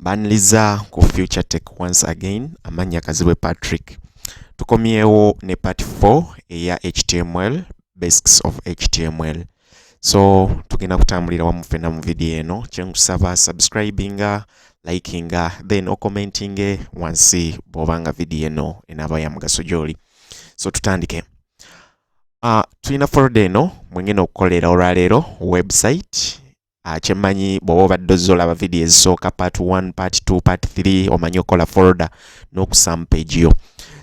Mbaniliza ku Future Tech once again, amanya Kazibwe Patrick. Tukomyewo ne part 4 eya HTML, basics of HTML. So tugenda kutambulira wamu fena mu video eno, kyenkusaba subscribinga, likinga, then commentinge wansi bw'obanga video eno enaba ya mugaso gy'oli. So tutandike. Tulina folder eno mwengenda okukolera olwaleero website. Chemanyi bw'oba obadde ozolaba video ezisooka part 1, part 2, part 3 omanyi okola folder n'okusamu page yo.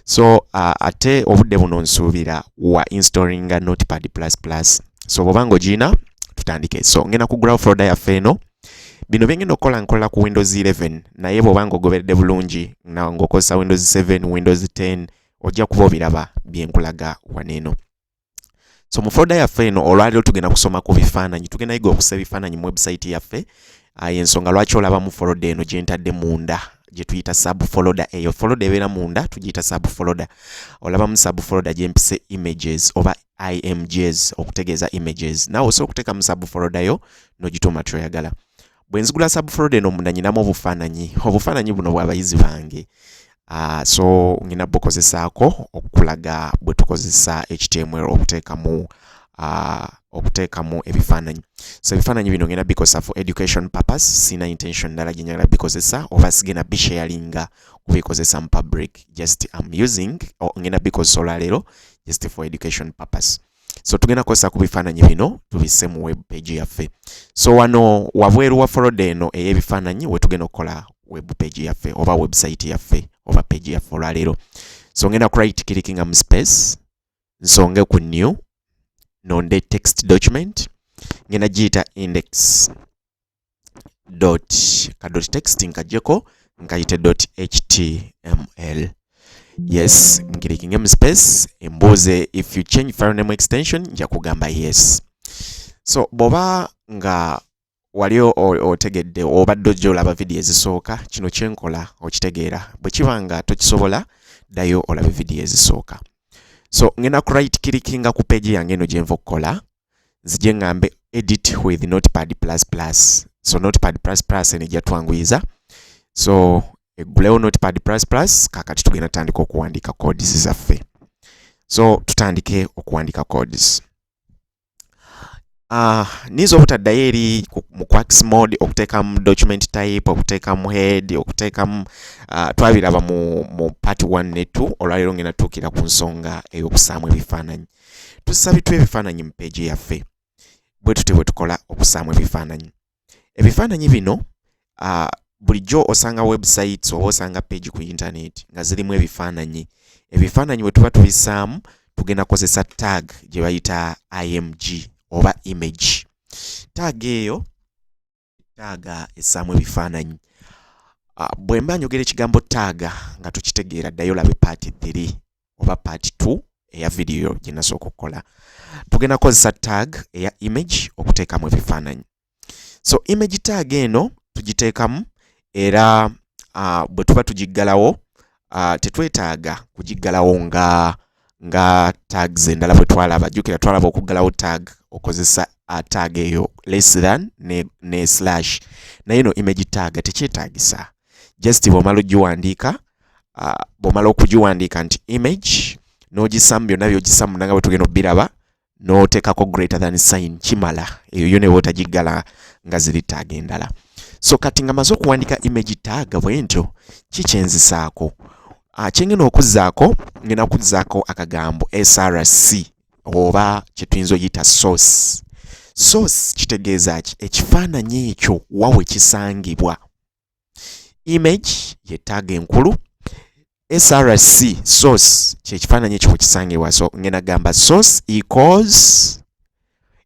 So ate obudde buno nsuubira wa installing Notepad++. So bw'obanga ogina tutandike. So ngenda kugulawo folder yaffe eno. Bino byengenda nkola ku Windows 11 naye bw'obanga ogoberedde bulungi na ng'okozesa Windows 7, Windows 10 ojja kuba obiraba byenkulaga waneeno. So mu folder yaffe eno olwaliro tugenda kusoma ku bifaananyi, tugenda yiga okusa ebifaananyi mu website yaffe. Ensonga lwaki olaba mu folder eno gye ntadde munda gye tuyita subfolder. Eyo folder ebeera munda tugiyita subfolder. Olaba mu subfolder gye mpise images oba IMGs okutegeeza images. Nawe osobola okuteeka mu subfolder yo n'ogituuma ky'oyagala. Bwe nzigula subfolder eno munda nyinamu obufaananyi buno bw'abayizi bange. So ngina bukozesaako okulaga bwe tukozesa HTML okuteekamu ebifaananyi. So ebifaananyi bino ngina bikozesa for education purpose, sina intention ndala gye njagala bikozesa oba sigenda bisharinga kubikozesa mu public. Just I'm using ngina bikozesa olwaleero just for education purpose. So tugenda kukozesa ku bifaananyi bino tubisse mu web page yaffe. So wano wabweru wa folder eno ey'ebifaananyi we tugenda okukola web page yaffe oba website yaffe oba page yaffe olwaleero. So ngenda ku right clickinga mu space nsonge ku new nonde text document ngenda giyita index.text nkajjeko nkayite .html. Yes, ngirikinge mu space embuuze if you change file name extension nja kugamba yes. So bw'oba nga wali otegedde obadde ojja olaba video ezisooka kino kyenkola okitegeera. Bwe kiba nga tokisobola ddayo olabe video ezisooka. So ngenda ku right clickinga ku page yange eno gye nva okukola nzije ngambe edit with Notepad++. So Notepad++ eno gyatwanguyiza. So eggulewo Notepad++, kakati tugenda tutandika okuwandiika codes zaffe. So tutandike okuwandiika codes. Nizo obutaddayo eri mu Quarks mode okuteekamu document type, okuteekamu head, okuteekamu twabiraba mu part 1 ne 2 olwaleero ngenda tuukira ku nsonga ey'okusaamu ebifaananyi. Tusaba bitwe ebifaananyi mu page yaffe. Bwe tukola okusaamu ebifaananyi. Ebifaananyi bino bulijjo osanga websites oba osanga page ku internet nga zirimu ebifaananyi. Ebifaananyi bwe tuba tubisaamu tugenda kozesa tag gye bayita img oba image. Tag eyo taaga essaamu ebifaananyi. Bwe mba njogera ekigambo taaga nga tukitegeera ddayo labe part 3 oba part 2 eya video gye nasooka okukola. Tugenda kozesa tag eya image okuteekamu ebifaananyi. So image tag eno tugiteekamu era bwe tuba tugiggalawo tetwetaaga kugiggalawo nga tags endala bwe twalaba. Jjukira twalaba okuggalawo tag okozesa tag eyo less than ne slash. Naye no image tag tekyetaagisa. Just bw'omala ogiwandiika bw'omala okugiwandiika nti image n'ogisamu byonna by'ogisamu nanga bwe tugenda obbiraba n'oteekako greater than sign kimala. Eyo yo ne bw'otagiggala nga ziri tag endala. So kati nga maze okuwandiika image tag bwe ntyo kikyenzisaako. Kyengenda okuzzaako ngenda kuzzaako akagambo src oba kye tuyinza oyita source. Source kitegeeza ki? Ekifaananyi ekyo wawe kisangibwa. Image ye tag enkulu, src source kye kifaananyi ekyo kisangibwa. So ngenda gamba source equals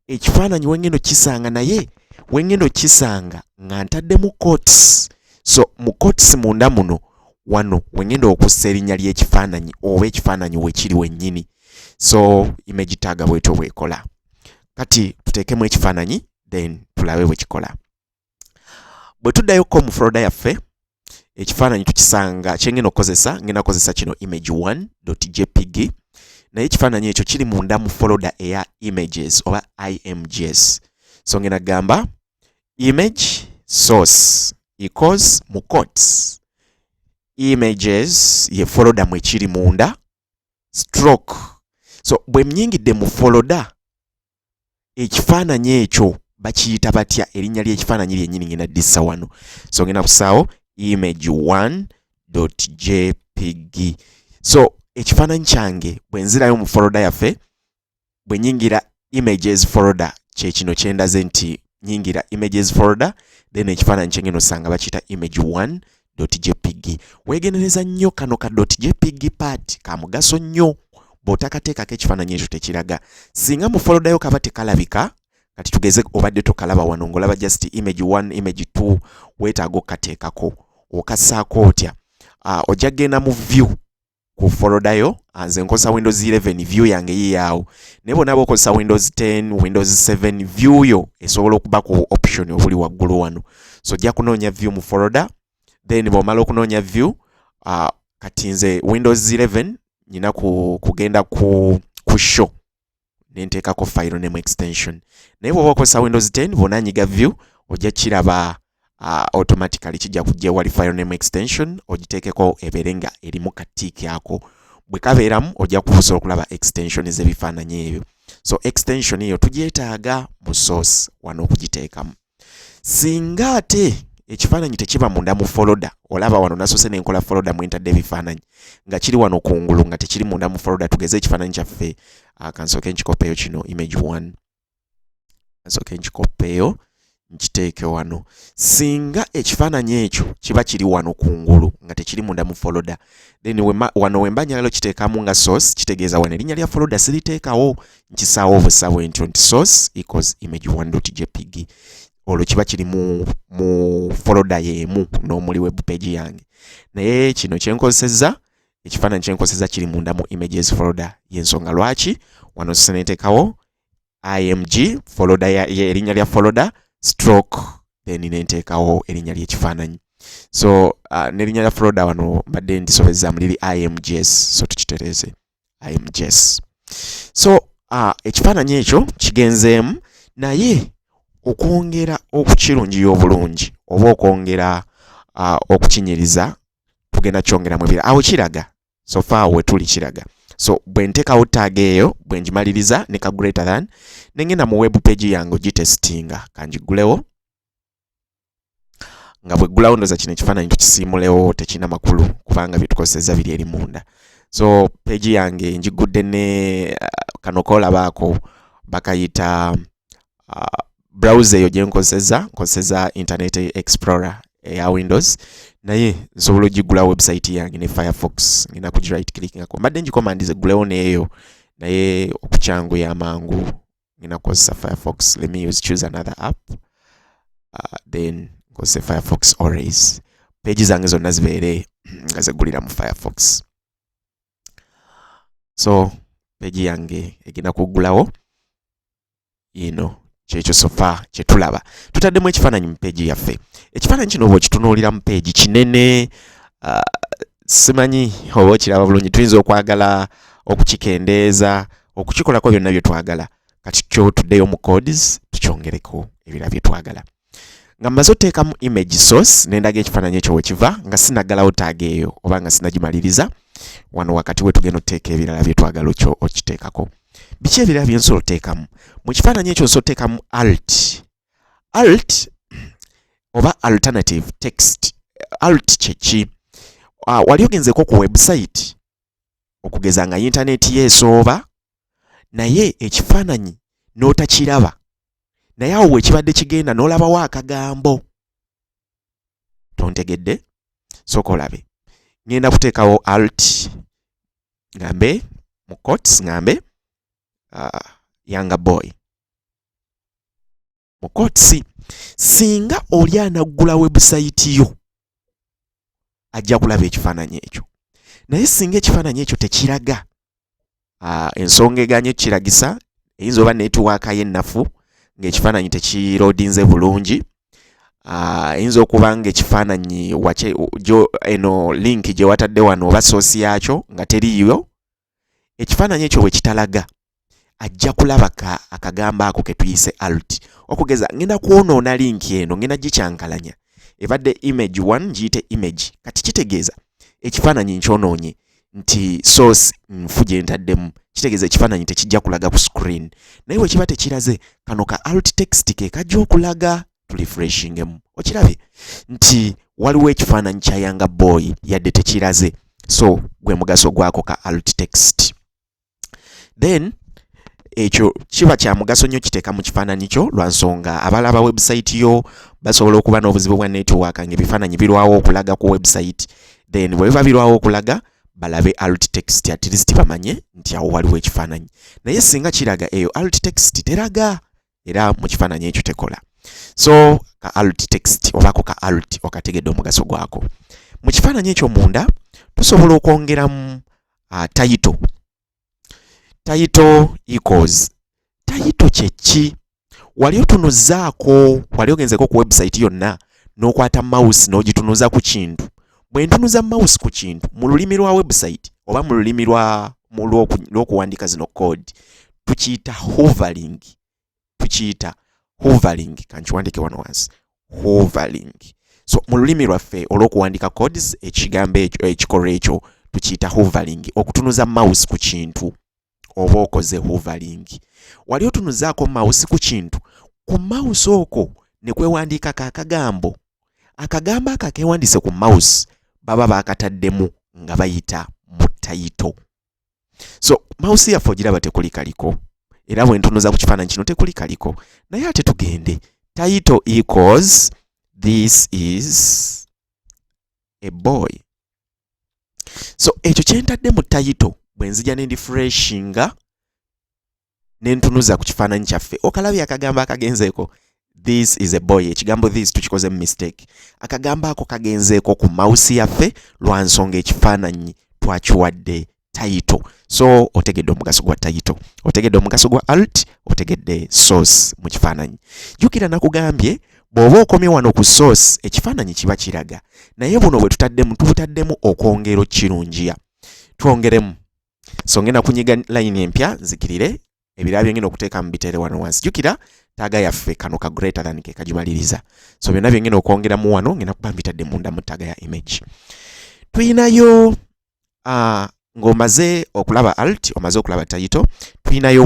ekifaananyi wengenda okisanga naye wengenda okisanga nga ntaddemu quotes. So mu quotes munda muno wano wengenda okussa erinnya ly'ekifaananyi oba ekifaananyi wekiri wennyini. So image tag bwetyo bwekola. Kati tuteekemu ekifaananyi then tulabe bwe kikola. Bwe tuddayoko mu folder yaffe ekifaananyi tukisanga kyengenda okukozesa ngenda kukozesa kino image1.jpg naye ekifaananyi ekyo kiri munda mu folder eya images oba imgs. So ngenda gamba image source equals mu quotes images ye folder mwe kiri munda stroke. So bwe mnyingidde mu folder ekifaananyi ekyo bakiyita batya, erinnya ly'ekifaananyi lyennyini ngenda ddissa wano. So ngenda kusaawo image1.jpg. so ekifaananyi kyange bwe nzirayo mu folder yaffe, bwe nyingira images folder, kye kino kyendaze nti nyingira images folder, then ekifaananyi kye ngeno osanga bakiyita image1.jpg. weegendereza nnyo kano ka .jpg part ka mugaso nnyo bw'otakateekako ekifaananyi ekyo tekiraga. Singa mu folder yo kaba tekalabika, kati tugeze obadde tokalaba wano ng'olaba just image 1 image 2, weetaaga okkateekako. Okassaako otya? Ojja kgenda mu view ku folder yo. Nze nkozesa Windows 11 view yange yiyaawo, naye bonna b'okozesa Windows 10 Windows 7 view yo esobola okuba ku option obuli waggulu wano. So ojja kunoonya view mu folder, then bw'omala okunoonya view, kati nze Windows 11 nina kugenda ku show nenteekako file name extension. Naye bw'oba okozesa Windows 10 bw'onanyiga view ojja kiraba automatically kijja kujja wali file name extension, ogiteekeko ebeere nga erimu katiiki ako. Bwe kabeeramu ojja kusobola okulaba extension z'ebifaananyi ebyo. So extension eyo tugyetaaga mu source wano okugiteekamu. Singa ate ekifaananyi tekiba munda mu folder, olaba wano nasoose nenkola folder mwentadde ebifaananyi nga kiri wano kungulu nga tekiri munda mu folder. Tugeze ekifaananyi kyaffe, kansooke nkikopeeyo kino image 1, kansooke nkikopeeyo nkiteeke wano. Singa ekifaananyi ekyo kiba kiri wano kungulu nga tekiri munda mu folder, then wano wemba nyagala kiteekamu nga source, kitegeeza wano erinnya lya folder siriteekawo, nkisaawo obusa bwentyo nti source equals image1.jpg. olwo kiba kiri mu folder yemu n'omuli web page yange. Naye kino kyenkozesezza, ekifaananyi kyenkozesezza kiri munda mu images folder. Y'ensonga lwaki wano neeteekawo img folder erinnya lya folder stroke, then nenteekawo erinnya ly'ekifaananyi. So n'erinnya lya folder wano mbadde ndisobezaamu liri imgs, so tukitereeze imgs. So ekifaananyi ekyo kigenzeemu, naye okwongera okukirungiya obulungi oba okwongera okukinyiriza tugenda kyongeramu ebira. Awo kiraga, so far we tuli kiraga. So bwe nteekawo tag eyo, bwe ngimaliriza ne ka greater than, nengenda mu web page yange ogitestinga, kanjigulewo. Nga bwe gulawo ndoza kino ekifaananyi tukisiimulewo, tekina makulu kubanga byetukozesezza biri eri munda. So page yange njigudde ne kano koolabaako bakayita browser eyo gye nkozesezza Internet Explorer eya Windows, naye nsobola ogigula website yange ne Firefox. Ngenda ku right click ngako mbadde ngikomandize gulewo neeyo, naye okukyanguya amangu ngenda kukozesa Firefox. Let me choose another app, then nkozese Firefox always. Page zange zonna zibeere nga zegulira mu Firefox. So page yange egenda kugulawo yino, kyekyo sofa kye tulaba. Tutaddemu ekifaananyi mu page yaffe. Ekifaananyi kino bw'okitunuulira mu page kinene, simanyi oba okiraba bulungi. Tuyinza okwagala okukikendeeza, okukikolako byonna bye twagala. Kati kyo tuddeyo mu codes tukyongereko ebirala bye twagala. Nga mmaze oteekamu image source nendaga ekifaananyi ekyo we kiva, nga sinaggalawo tag eyo oba nga sinagimaliriza, wano wakati we tugenda oteeka ebirala bye twagala okiteekako. Biki ebirala bye nsobola oteekamu? Mu kifaananyi ekyo nsobola oteekamu alt oba alternative text. Alt kyeki? Wali ogenzeko ku website okugeza nga internet yeesooba, naye ekifaananyi n'otakiraba, naye awo wekibadde kigenda n'olabawo akagambo. Tontegedde? Sooka olabe. Ngenda kuteekawo alt, ngambe mu quotes, ngambe younger boy mu quotes. Singa oli anaggula website yo ajja kulaba ekifaananyi ekyo, naye singa ekifaananyi ekyo tekiraga, ensonga eganye kiragisa eyinza oba netiwaaka y'ennafu ng'ekifaananyi tekiroodinze bulungi, eyinza okuba nga ekifaananyi eno link gye watadde wano oba source yaakyo nga teriyo. Ekifaananyi ekyo bwe kitalaga ajja kulaba akagambo ako ke tuyise alt. Okugeza ngenda kwonoona link eno, ngenda gikyankalanya, ebadde image 1 giyite image kati kitegeeza ekifaananyi nkyonoonye nti source nfuje ntaddemu kitegeeza ekifaananyi tekijja kulaga ku screen naye bwe kiba tekiraze kano ka alt text ke kajja okulaga tulifreshingemu okirabye nti waliwo ekifaananyi kya Younger Boy yadde tekiraze so gwe mugaso gwako ka alt text then ekyo kiba kya mugaso nnyo kiteeka mu kifaananyi kyo lwa nsonga abalaba website yo basobola okuba n'obuzibu bwa network ng'ebifaananyi birwawo okulaga ku website then bwe biba birwawo okulaga balabe alt text at least bamanye nti awo waliwo ekifaananyi naye singa kiraga eyo alt text teraga era mu kifaananyi ekyo tekola so ka alt text obako ka alt okategedde omugaso gwako mu kifaananyi ekyo munda tusobola okwongeramu title equals title kyeki wali otunuzaako wali ogenzeko ku website yonna n'okwata mouse n'ogitunuza ku kintu bwe ntunuza mouse ku kintu mu lulimi lwa website oba mu lulimi lw'okuwandiika zino code tukiyita hovering kankiwandike wano wansi hovering so mu lulimi lwaffe olw'okuwandiika codes ekigambo ekikolwa ekyo tukiyita hovering okutunuza mouse ku kintu oba okoze hovering wali otunuzaako mouse ku kintu ku mouse okwo ne kwewandiika akagambo akakewandise ku mouse baba bakataddemu nga bayita mu title so mouse yaffe ogiraba tekuli kaliko era bwe ntunuza ku kifaananyi kino tekuli kaliko naye ate tugende title equals this is a boy so ekyo kyentadde mu title bwe nzija ne refreshinga ne ntunuza ku kifaananyi kyaffe okalabye akagambo akagenzeeko this is a boy ekigambo this tukikoze mistake akagambo ako kagenzeeko ku mouse yaffe lwa nsonga ekifaananyi twakiwadde title so otegedde omugaso gwa title otegedde omugaso gwa alt otegedde source mu kifaananyi jjukira nakugambye bw'oba okomye wano ku source ekifaananyi kiba kiraga naye buno bwe tubutaddemu okwongera okirungiya twongeremu so ngenda kunyiga line empya nzikirire ebirabyo ngenda okuteeka mu bitere wano wansi jjukira taaga yaffe kano ka greater than ke kagimaliriza so byonna bye ngenda okwongeramu wano ngenda kuba mbitadde munda mu taaga ya image tuyinayo ng'omaze okulaba alt omaze okulaba title tuyinayo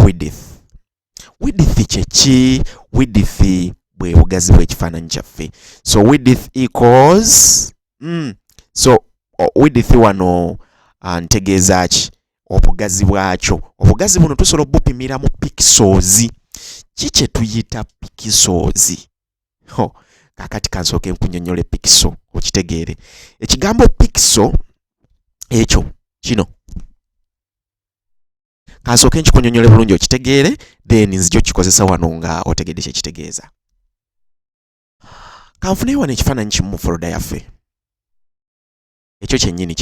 width kyeki width bwe bugazi bw'ekifaananyi kyaffe so width equals so width wano ntegeeza ki obugazi bwakyo obugazi buno tusobola obupimira mu pixels kye tuyita pixels kakati kansooke nkunnyonnyole pixel okitegeere ekigambo pixel ekyo kino kansooke nkikunnyonnyole bulungi okitegeere then nzija okikozesa wano nga otegedde kyekitegeeza kanfuneyo wano ekifaananyi kimu mu folder yaffe ekyo kyennyini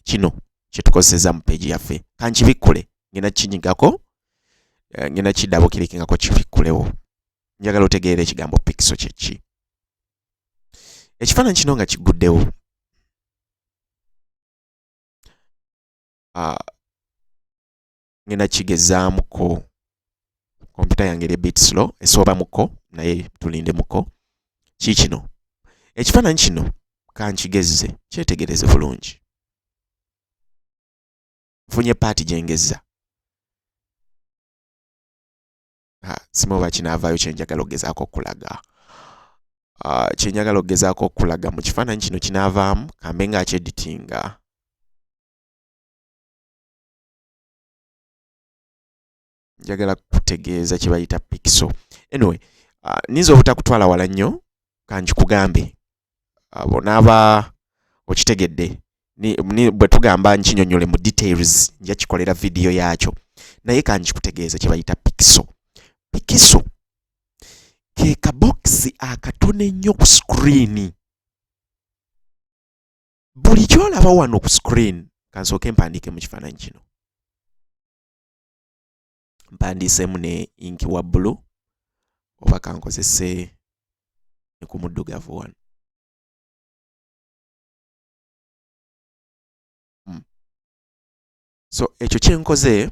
kino kyetukozeseza mu page yaffe kankibikkule ngenda kinyigako ngenda kidabo kirikingako kibikkulewo njagala otegeera ekigambo pixel kyeki ekifaananyi kino nga kiguddewo ngenda kigezaamuko kompyuta yange eri bit slow esoobamuko naye tulindemuko kikino ekifaananyi kino kankigezze kyetegereze bulungi funye paati gyengeza simuba kinaavaayo kyenjagala okugezaako okulaga kyenjagala okugezaako okulaga mu kifaananyi kino kinaavaamu kambe nga akyeditinga njagala kutegeeza kye bayita pixel anyway ninza obutakutwala wala nnyo kankikugambe bonaaba okitegedde bwe tugamba nkinyonyole mu details nja kikolera video yaakyo naye kankikutegeeza kye bayita pixel ke kabokisi akatone ennyo ku screen buli kyolaba wano ku screen kansooke mpandiike mu kifaananyi kino mpandiisemu ne inki wa blue oba kankozese ne ku muddugavu wano so ekyo kyenkoze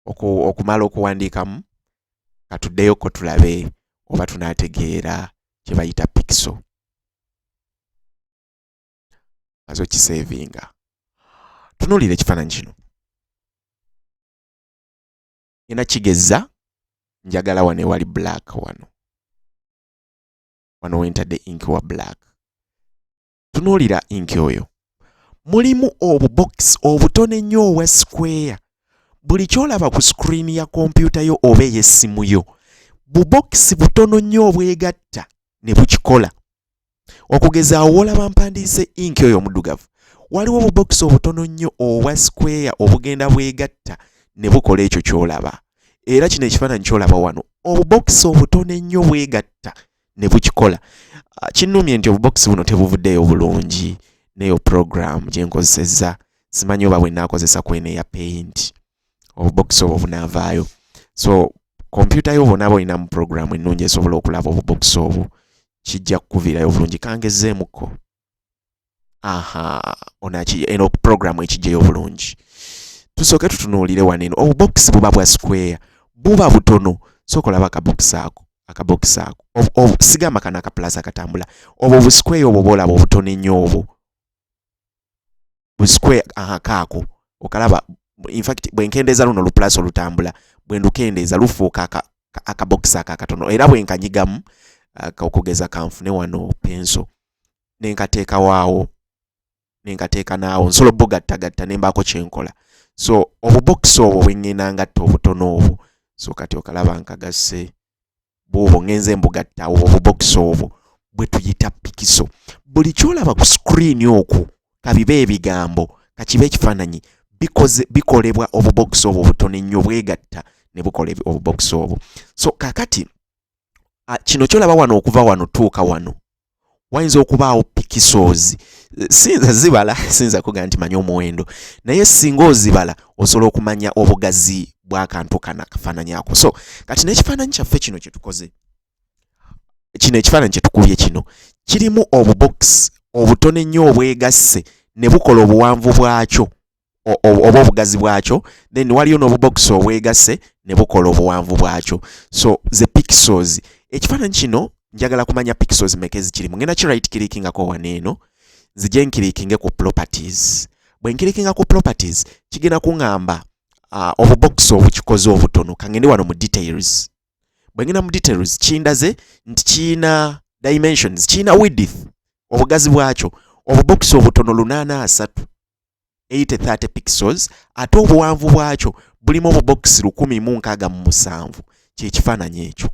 okumala okuwandiikamu katuddeyoko tulabe oba tunaategeera kye bayita pixel azo kisavinga. Tunuulira ekifaananyi kino. Ina kigeza njagala wano ewali black wano wentadde ink wa black. Tunuulira ink oyo mulimu obubox obutono ennyo obwa square. Buli kyolaba ku screen ya kompyuta yo oba ey'essimu yo bubox butono nnyo obwegatta ne bukikola. Okugezaawo olaba mpandiise ink oyo omuddugavu, waliwo obubox obutono nnyo obwa square obugenda bwegatta ne bukola ekyo kyolaba. Era kino ekifaananyi kyolaba wano obubox obutono ennyo bwegatta ne bukikola. Kinnumye nti obubox buno tebuvuddeyo bulungi neyo program gye nkozesezza, simanyi oba bwe nnaakozesa kwene eya paint obubox obwo bunaavaayo. So kompyuta yo bw'onaaba olinamu program ennungi esobola okulaba obubox obwo kijja kukuviirayo bulungi. Kangezeemuko eno program ekijjayo bulungi. Tusooke tutunuulire wano eno obubox buba bwa square, buba butono. Sooka olaba akabox ako sigamba kano akaplus akatambula, obwo bu square obwo bw'olaba obutono ennyo obwo bu square kaako okalaba. In fact bwe nkendeeza luno luplus olutambula, bwe ndukendeeza lufuuka akabox akatono. Era bwe nkanyigamu okugeza kanfune wano penso nenkateeka waawo nenkateeka naawo nsobola bogattagatta ne mbaako kyenkola. So obubox obwo bwe ngenda ngatta obutono obwo, so kati okalaba nkagasse bw'obwo ngenze mbugatta obubox obwo bwe tuyita pixel. Buli kyolaba ku screen okwo kabibe ebigambo kakibe ekifaananyi bikolebwa obubox obwo butono ennyo bwegatta ne bukola obubox obwo. So kakati kino kyolaba wano okuva wano tuuka wano wayinza okubaawo pixels. Sinza zibala, sinza kuga nti manya omuwendo, naye singa ozibala osobola okumanya obugazi bw'akantu kana kafaananyi ako. So kati n'ekifaananyi kyaffe kino kye tukoze, kino ekifaananyi kye tukubye kino kirimu obubox obutono ennyo obwegasse ne bukola obuwanvu bwakyo oba obugazi bwakyo, then waliyo n'obubox obwegasse ne bukola obuwanvu bwakyo. So ze pixels. Ekifaananyi kino njagala kumanya pixels meka ezikirimu. Ngenda ki right clickingako waneeno nzije nkirikinge ku properties. Bwe nkirikinga ku properties kigenda kuŋŋamba obubox obukikoze obutono. Kangende wano mu details. Bwe ngenda mu details kindaze nti kiyina dimensions, kiyina width obugazi bwakyo obubox obutono 830 pixels, ate obuwanvu bwakyo bulimu obubox 1067. Kyekifaananyi ekyo.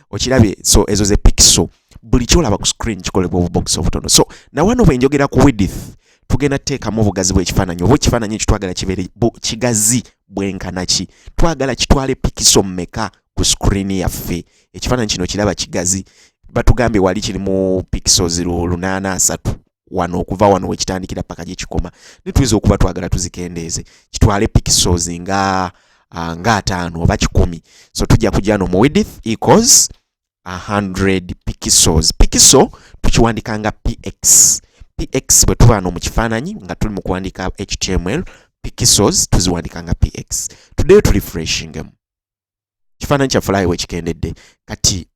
Okirabye? So ezo ze pixel. Buli kyolaba ku screen kikolebwa obubox obutono. So na wano bwe njogera ku width tugenda teekamu obugazi bw'ekifaananyi oba ekifaananyi ekyo twagala kibeere kigazi bwenkana ki, twagala kitwale pixel mmeka ku screen yaffe. Ekifaananyi kino kiraba kigazi, batugambye wali kirimu pixels 830 wano okuva wano wekitandikira paka gye kikoma. Nituyinza okuba twagala tuzikendeeze kitwale pixels nga 5 oba 10. So tujja kujja no mu width equals 100 pixels. Pixel tukiwandika nga px. Px bwe tuba no mu kifaananyi nga tuli mu kuwandika HTML, pixels tuziwandika nga px. Today tu refreshing kifaananyi kya fly we kikendedde. Kati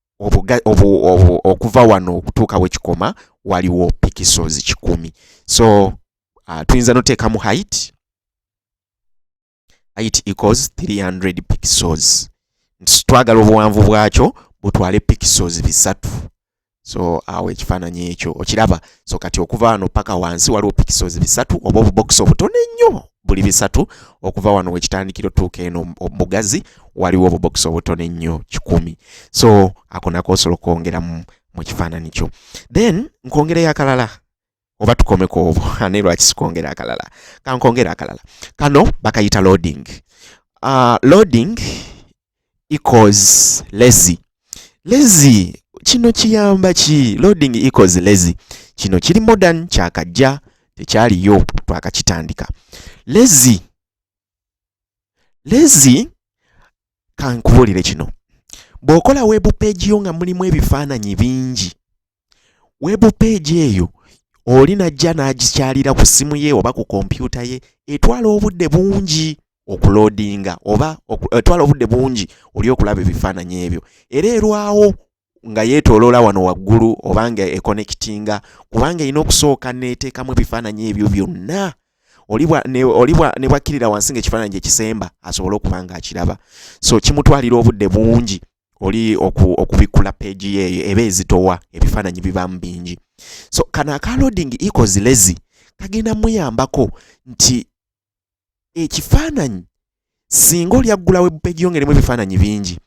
okuva wano okutuuka we kikoma waliwo pixels 10. So tuyinza noteekamu height equals 300 pixels. Twagala obuwanvu bwakyo butwale pixels 3. So awo ekifaananyi ekyo okiraba. So kati okuva wano paka wansi waliwo pixels 3 oba obubox obutono ennyo buli 3. Okuva wano wekitandikiro tuuka eno obugazi waliwo obubox obutono ennyo 10. So ako nako osobola okwongera mu kifaananyi kyo. Then nkwongerayo akalala oba tukomeko obwo ane lwaki sikwongera akalala. Kankongera akalala. Kano bakayita loading. Loading equals lazy. Lazy kino kiyamba ki? Loading equals lazy. Kino kiri modern kyakajja tekyaliyo twakakitandika. Lazy kankubulire kino. Bw'okola web page yo nga mulimu ebifaananyi bingi, web page eyo oli najja n'agikyalira ku ssimu ye oba ku kompyuta ye etwala obudde bungi okuloadinga oba etwala obudde bungi oli okulaba ebifaananyi ebyo, era erwawo nga yeetoloola wano waggulu obanga econnectinga kubanga ina okusooka neeteekamu ebifaananyi ebyo byonna ne bwakkirira wansi ng'ekifaananyi ekisemba asobole okuba nga akiraba. So kimutwalira obudde bungi oli okubikkula peegi yeeyo eba ezitowa ebifaananyi bibaamu bingi. So kano aka loading equals lazy kagenda muyambako nti ekifaananyi singa oli aggula web page yongeramu ebifaananyi bingi,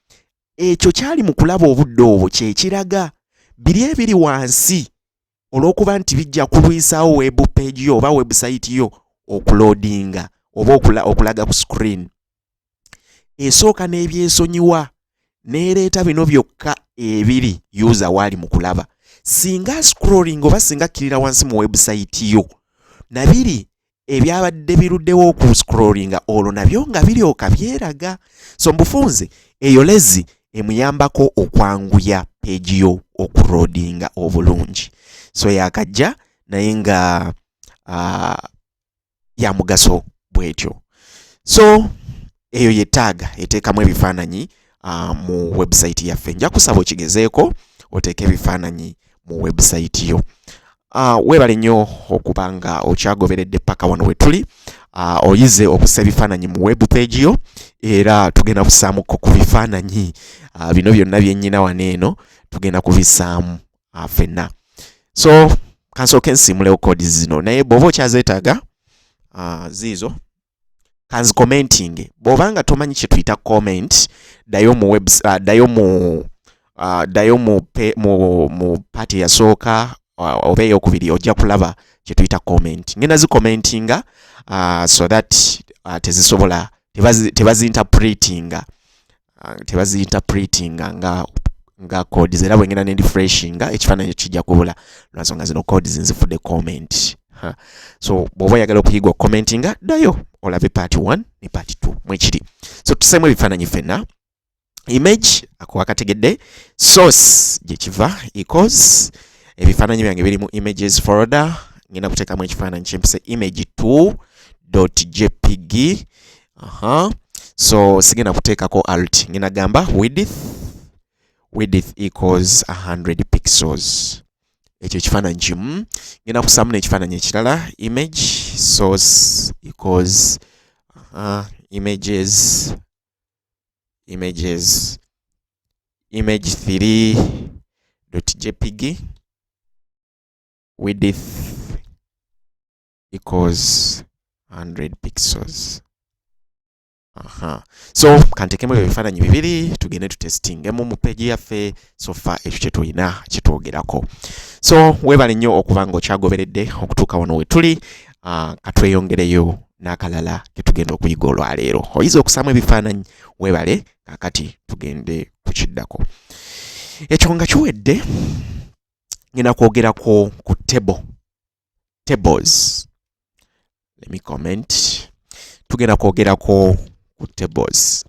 ekyo kyali mu kulaba obudde obwo kye kiraga biri ebiri wansi olw'okuba nti bijja kulwisaawo web page yo oba website yo okuloadinga oba okulaga ku screen. Esooka n'ebyesonyiwa neereeta bino byokka ebiri user waali mu kulaba. Singa scrolling oba singa akkirira wansi mu website yo nabiri ebyabadde biruddewo ku scrollinga olwo nabyo nga biryoka byeraga. So mbufunze eyo lazy emuyambako okwanguya page yo okuloadinga obulungi. So yakajja naye nga ya mugaso bwetyo. So eyo ye tag eteekamu ebifaananyi mu website yaffe. Nja kusaba okigezeeko oteeke ebifaananyi mu website yo. Weebale nnyo okuba nga okyagoberedde paka wano we tuli. Oyize okussa ebifaananyi mu web page yo era tugenda kusaamuko ku bifaananyi bino byonna bye nnyina wano eno tugenda kubisaamu ffenna. So kansooke nsiimulewo kodi zino naye bw'oba okyazeetaaga ziizo kanzi commenting. Bw'obanga tomanyi kye tuyita comment dayo mu part eyasooka oba eyokubiri ojja kulaba kye tuyita comment. Ngenda zicommentinga so that tezisobola tebazinterpretinga nga codes era bwengenda ne refreshinga ekifaananyi kijja kubula lwansonga zino codes nzifudde comment. So bw'oba oyagala okuyiga commentinga dayo olabe part 1 ne part 2 mwekiri. So tuseemu ebifaananyi ffenna. Image ako akategedde. Source gye kiva equals ebifaananyi byange biri mu images folder. Ngenda kuteekamu ekifaananyi kyempise image2.jpg. So sigenda kuteekako alt. Ngenda gamba width equals 100 pixels. Ekyo ekifaananyi kimu. Ngenda kusaamu n'ekifaananyi ekirala. Image source equals image3.jpg. Width equals 100 pixels. So kantekemu ebifaananyi bibiri tugende tutestingemu mu page yaffe sofa ekyo kye tulina kitwogerako. So weebale nnyo okuba nga okyagoberedde okutuuka wano we tuli. Katweyongereyo n'akalala ke tugenda okuyiga olwaleero. Oyiza okusaamu ebifaananyi weebale kaakati tugende kukiddako. Ekyo nga kiwedde ngenda kwogerako ku tables. Let me comment. Tugenda kwogerako ku tables.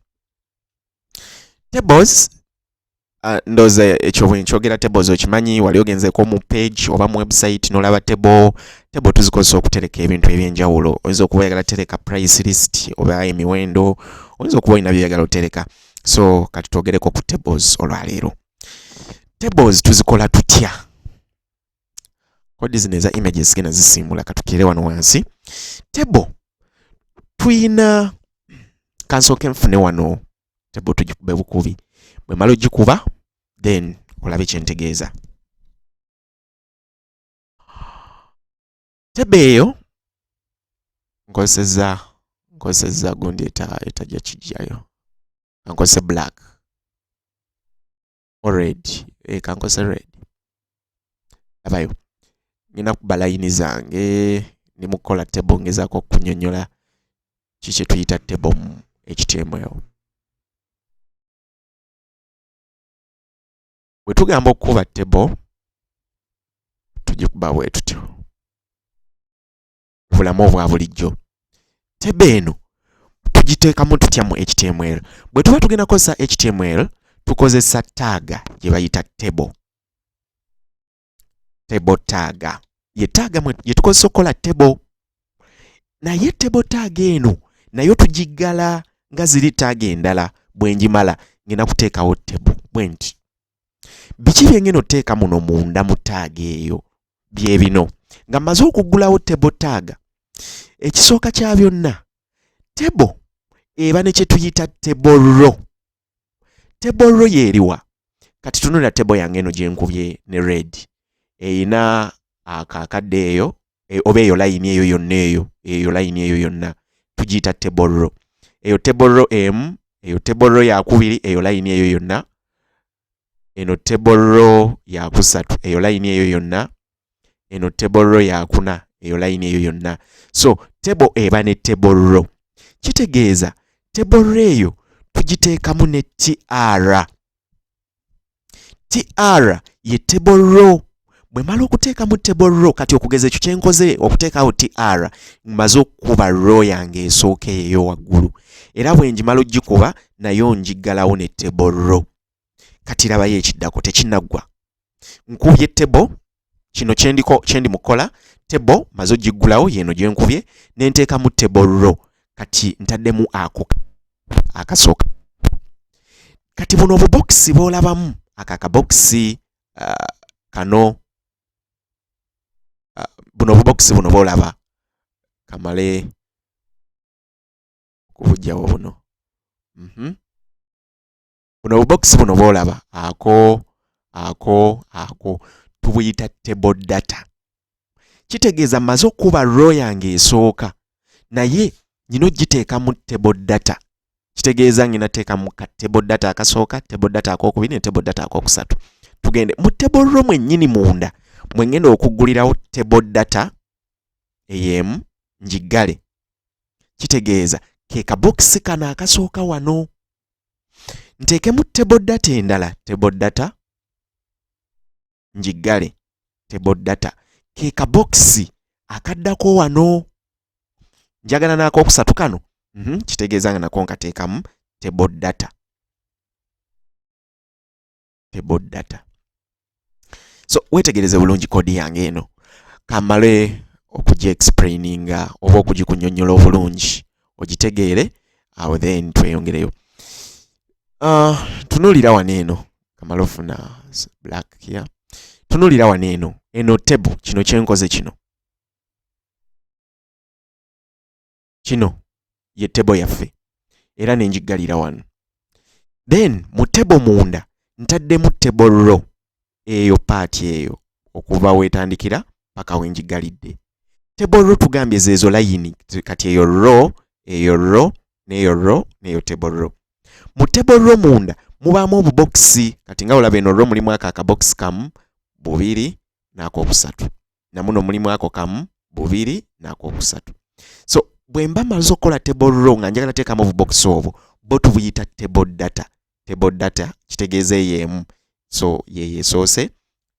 Ndoze ekyo bwe nkyogera tables okimanyi wali ogenzeeko mu page oba mu website n'olaba table tuzikozesa okutereka ebintu ebyenjawulo. Oyinza okuba oyagala tereka price list oba emiwendo, oyinza okuba olina byeyagala otereka. So kati twogereko ku tables olwaleero. Tables tuzikola tutya? Kodi zino eza images zigenda zisiimula katukire wano wansi. Table tuyina kansooke nfune wano table tugikube bukubi. Bwe mala ogikuba then olabe kye ntegeeza. Table eyo nkozesezza gundi etajja kijjayo. Kankozese black or red. Kankozese red. Abayo. Ngenda kuba layini zange ne mukola table ngezaako okunyonnyola kiki tuyita table mu HTML. Bwe tugamba okukuba table tugikuba bwe tutyo. Bulamu obwa bulijjo. Table eno tugiteekamu tutya mu HTML. Bwe tuba tugenda kukozesa HTML tukozesa tag gye bayita table. Table tag. Ye tag ye tukozesa okukola table. Naye table tag eno nayo tugiggala nga ziri tag endala bwe njimala ngenda kuteekawo table bwe nti. Biki byengeno teeka muno munda mu tag eyo bye bino. Nga mmaze okuggulawo table tag, ekisooka kya byonna, table eba ne kye tuyita table row. Table row yeeriwa? Kati tunula table yange eno gye nkubye ne red. Eyina akakadde eyo, oba eyo line eyo yonna eyo line eyo yonna tugiyita table row. Eyo table row M, eyo table row yakubiri, eyo line eyo yonna. Eno table row yakusatu, eyo line eyo yonna. Eno table row yakuna, eyo line eyo yonna. So table eba ne table row. Kitegeeza table row eyo tugiteekamu ne TR. TR ye table row. Bwe mala okuteekamu table row, kati okugeza ekyo kye nkoze okuteekawo TR, mmaze okukuba row yange esooka eyo waggulu. Era bwe njimala ogikuba nayo njiggalawo ne table row. Kati labayo ekiddako tekinnaggwa. Nkubye table, kino kyendi mukola, table maze ogiggulawo yeno gye nkubye, ne nteekamu table row. Kati ntaddemu ako akasooka. Kati buno obubokisi bw'olabamu, akakabokisi kano, buno obubokisi buno bw'olaba, kamale kubujjawo buno. Buno obubokisi buno bw'olaba, ako tubuyita table data. Kitegeeza mmaze okuba row yange esooka, naye nyino giteeka mu table data. Kitegeeza ngina teeka mu ka table data akasooka, table data akokubiri ne table data akokusatu. Tugende mu table row mwennyini munda, mwe ngenda okuggulirawo table data EM njiggale. Kitegeeza ke kabokisi kano akasooka wano. Nteekemu table data endala, table data njiggale, table data ke kabokisi akaddako wano. Njagala n'akokusatu kano. Kitegeeza nga nako nkateekamu table data. Table data. So wetegereze bulungi kodi yange eno. Kamale okugi explaininga oba okugikunyonnyola obulungi ogitegeere, awo then tweyongereyo. Tunulira wano eno. Kamale ofuna black here. Tunulira wano eno. Eno table, kino kyenkoze kino. Kino ye table yaffe. Era nenjiggalira wano. Then mu table munda ntaddemu table row. Eyo part eyo okuva wetandikira paka wenjiggalidde. Table row tugambye zezo line, kati eyo row, neyo row, neyo table row. Mu table row munda mubaamu obubokisi. Kati nga olaba eno row mulimu akabokisi kamu, bubiri n'akokusatu. Namuno mulimu ako kamu, bubiri n'akokusatu. So bwe mba maze okukola table row nga njagala teekamu obubokisi obwo, bo tubuyita table data. Table data kitegeeza yemu. So ye soose,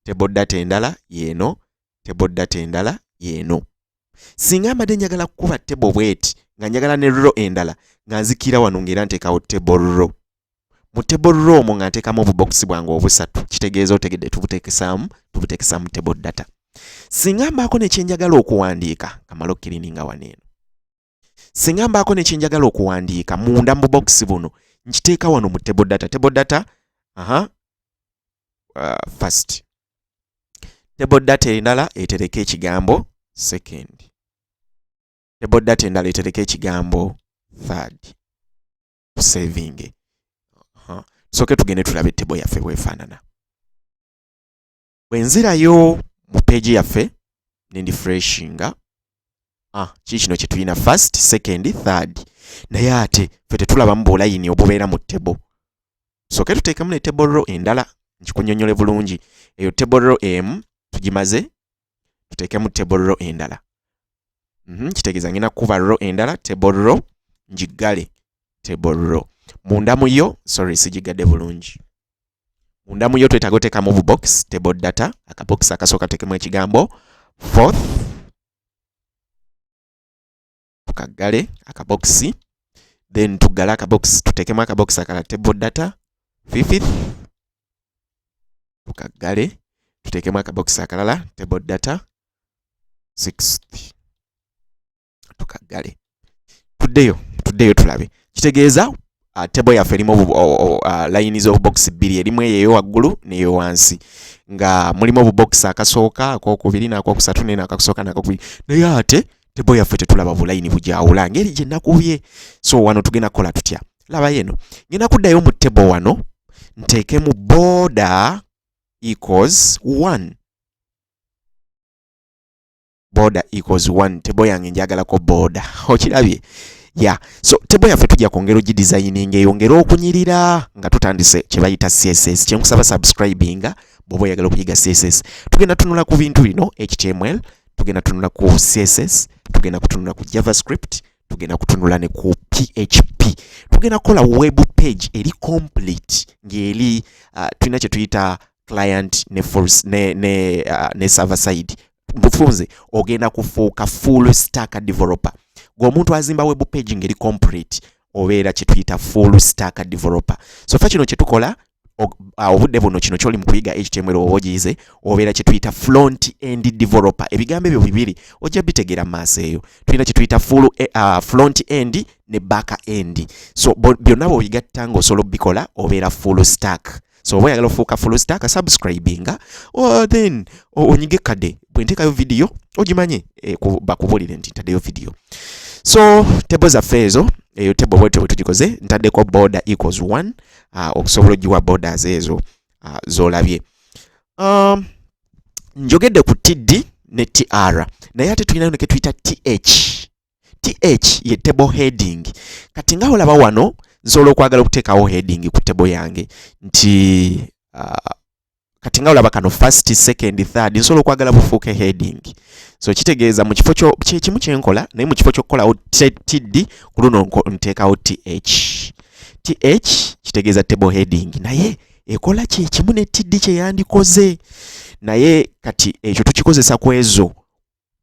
table data endala yeno, table data endala yeno. Singa mbadde njagala kukuba table bweti nga njagala ne row endala nga nzikira wano ng'era nteekawo table row. Mu table row omwo nga nteekamu obubokisi bwange obusatu. Kitegeeza otegedde tubuteekesaamu table data. Singa mbaako ne kyenjagala okuwandiika, kamala okkirininga wano eno. Singa mbaako ne kyenjagala okuwandiika munda mu bubokisi buno, nkiteeka wano mu table data. Table data, first. Table data endala etereka ekigambo second. Table data endala etereka ekigambo third. Saving. Soke tugende tulabe table yaffe bwefaanana. Bwenzirayo mu page yaffe nendi freshinga. Kino kye tulina first, second, third. Naye ate ffe tetulabamu bulayini obubeera mu table. Soke tuteekemu ne table row endala. Nkikunnyonnyole bulungi. Eyo table row M tugimaze, tuteekemu table row endala. Kitegeeza ngina kuba row endala, table row njiggale, table row. Munda mu yo, sigigadde bulungi. Munda mu yo twetaaga oteekamu obubox, table data, akabox akasooka tuteekemu ekigambo fourth, tukaggale akaboxi, then tuggale akabox, tuteekemu akabox akala table data, fifth, tukaggale, tuteekemu akabox akalala table data, sixth, tukaggale. Tuddeyo tulabe. Kitegeeza table yaffe erimu lines of box bbiri, erimu eyo waggulu neyo wansi, nga mulimu obubox akasooka akokubiri n'akokusatu n'akasooka n'akokubiri, naye ate table yaffe tetulaba bulayini bujawula ngeri gye nakubye. So wano tugenda kukola tutya? Laba yeno, ngenda kuddayo mu table wano nteekemu border equals 1. Border equals 1. Table yange njagalako border. Okirabye? Yeah. So table yaffe tujja kwongera ogidesigning eyongera okunyirira nga tutandise kye bayita CSS. Kye nkusaba subscribinga bw'oba oyagala okuyiga CSS. Tugenda tunula ku bintu bino HTML, tugenda tunula ku CSS, tugenda kutunula ku JavaScript, tugenda kutunula ne ku PHP. Tugenda kola web page eri complete ngeli tulina kye tuyita client ne server side. Mbufunze ogenda kufuuka full stack developer. Gwomuntu azimba web page ngeri complete obeera kye tuyita full stack developer. So fa kino kye tukola obudde buno kino kyoli mu kuyiga HTML obogize obeera kye tuyita front end developer. Ebigambo ebyo bibiri ojja bitegera maaso eyo. Tulina kye tuyita front end ne back end. So byonna bw'obigatta ng'osobola bikola obeera full stack. So oba oyagala ofuuka full stack subscribinga then onyige kade bwe nteekayo video ogimanye bakubulire nti ntaddeyo video. So table zaffe ezo eyo table bwetyo bwe tugikoze ntaddeko border equals 1 okusobola ogiwa borders ezo z'olabye. Njogedde ku TD ne TR naye ate tulinayo ne ke tuyita TH. TH ye table heading. Kati nga olaba wano nsobola okwagala okuteekawo heading ku table yange nti kati nga olaba kano first, second, third nsobola okwagala bufuuke heading. So kitegeeza mu kifo kye kimu kye nkola naye mu kifo ky'okukolawo TD ku luno nteekawo TH. TH kitegeeza table heading naye ekola kye kimu ne TD kye yandikoze naye kati ekyo tukikozesa ku ezo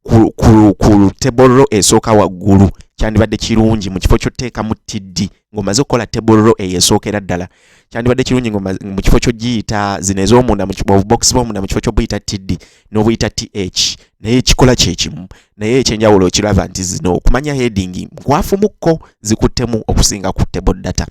ku table row esooka waggulu kyandibadde kirungi mu kifo ky'oteekamu TD ng'omaze okukola table row eyesookera ddala. Kyandibadde kirungi mu kifo ky'ogiyita zino ez'omunda mu box bw'omunda mu kifo ky'obuyita TD n'obuyita TH naye ekikola kye kimu naye ekyenjawulo okiraba nti zino okumanya heading nkwafumukko zikuttemu okusinga ku table data.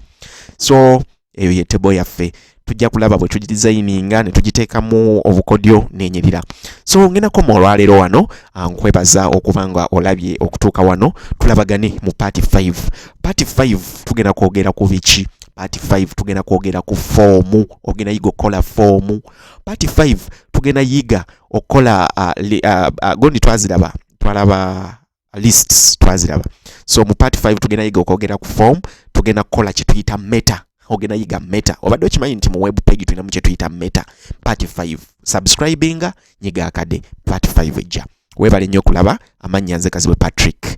So eyo ye table yaffe tujja kulaba bwe tugidesigninga ne tugiteekamu obukodyo n'enyirira. So ngenako mu olwaleero wano nkwebaza okuba nga olabye okutuuka wano tulabagane mu part 5. Part 5 tugenda kwogera ku biki? Part 5 tugenda kwogera ku form, ogenda yiga okukola form. Part 5 tugenda yiga okukola gondi twalaba lists twaziraba. So mu part 5 tugenda yiga okwogera ku form, tugenda kukola kye tuyita meta. Ogenda yiga meta. Obadde okimanyi nti mu web page tulina mu kye tuyita meta. Part 5 subscribinga nyiga akade part 5 ejja. Webale nnyo okulaba. Amannya nze Kazibwe Patrick.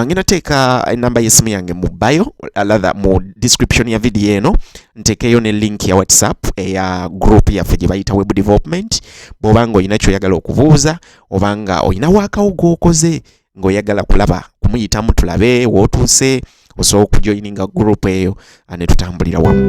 Ngenda teeka enamba y'essimu yange mu bio mu description ya video eno. Nteekeyo ne link ya WhatsApp eya group yaffe gye bayita web development. Bw'obanga olina ky'oyagala okubuuza obanga olina waakawo gw'okoze ng'oyagala kulaba kumuyitamu tulabe w'otuuse osobola okujoininga group eyo ne tutambulira wamu.